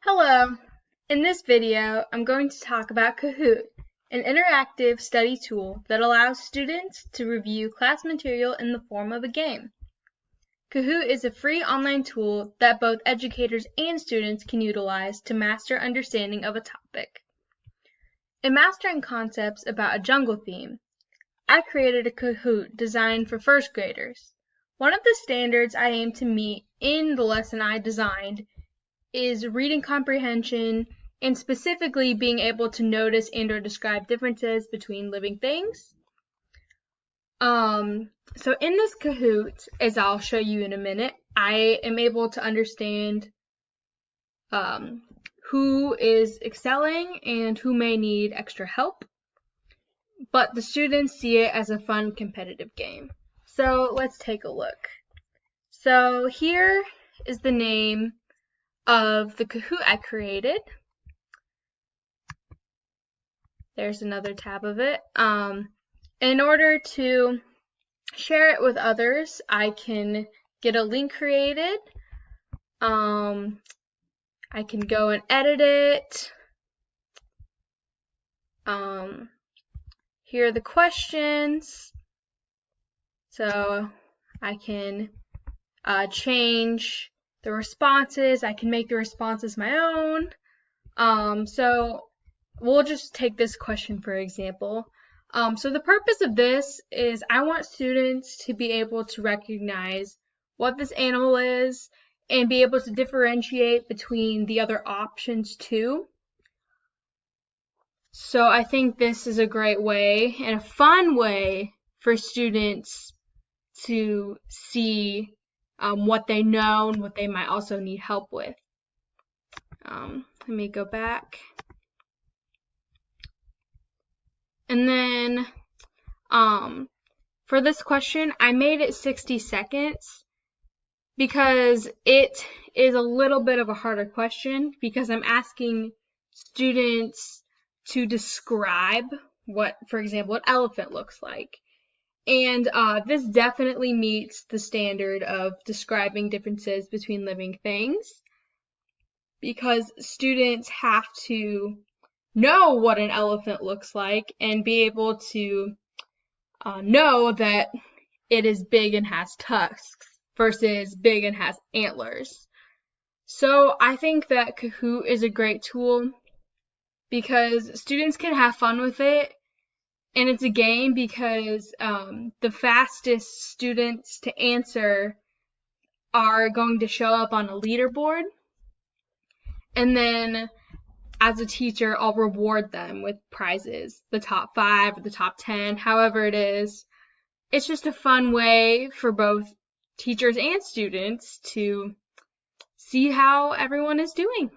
Hello! In this video, I'm going to talk about Kahoot, an interactive study tool that allows students to review class material in the form of a game. Kahoot is a free online tool that both educators and students can utilize to master understanding of a topic. In mastering concepts about a jungle theme, I created a Kahoot designed for first graders. One of the standards I aim to meet in the lesson I designed is reading comprehension and specifically being able to notice and or describe differences between living things. So in this Kahoot, as I'll show you in a minute, I am able to understand who is excelling and who may need extra help, but the students see it as a fun competitive game. So let's take a look. So here is the name of the Kahoot I created. There's another tab of it. In order to share it with others, I can get a link created. I can go and edit it. Here are the questions. So I can change the responses. I can make the responses my own. So we'll just take this question for example. So the purpose of this is I want students to be able to recognize what this animal is and be able to differentiate between the other options too. So I think this is a great way and a fun way for students to see what they know and what they might also need help with. Let me go back. And then for this question, I made it 60 seconds because it is a little bit of a harder question because I'm asking students to describe what, for example, an elephant looks like. And this definitely meets the standard of describing differences between living things because students have to know what an elephant looks like and be able to know that it is big and has tusks versus big and has antlers. So I think that Kahoot is a great tool because students can have fun with it. And it's a game because the fastest students to answer are going to show up on a leaderboard. And then as a teacher, I'll reward them with prizes, the top 5 or the top 10, however it is. It's just a fun way for both teachers and students to see how everyone is doing.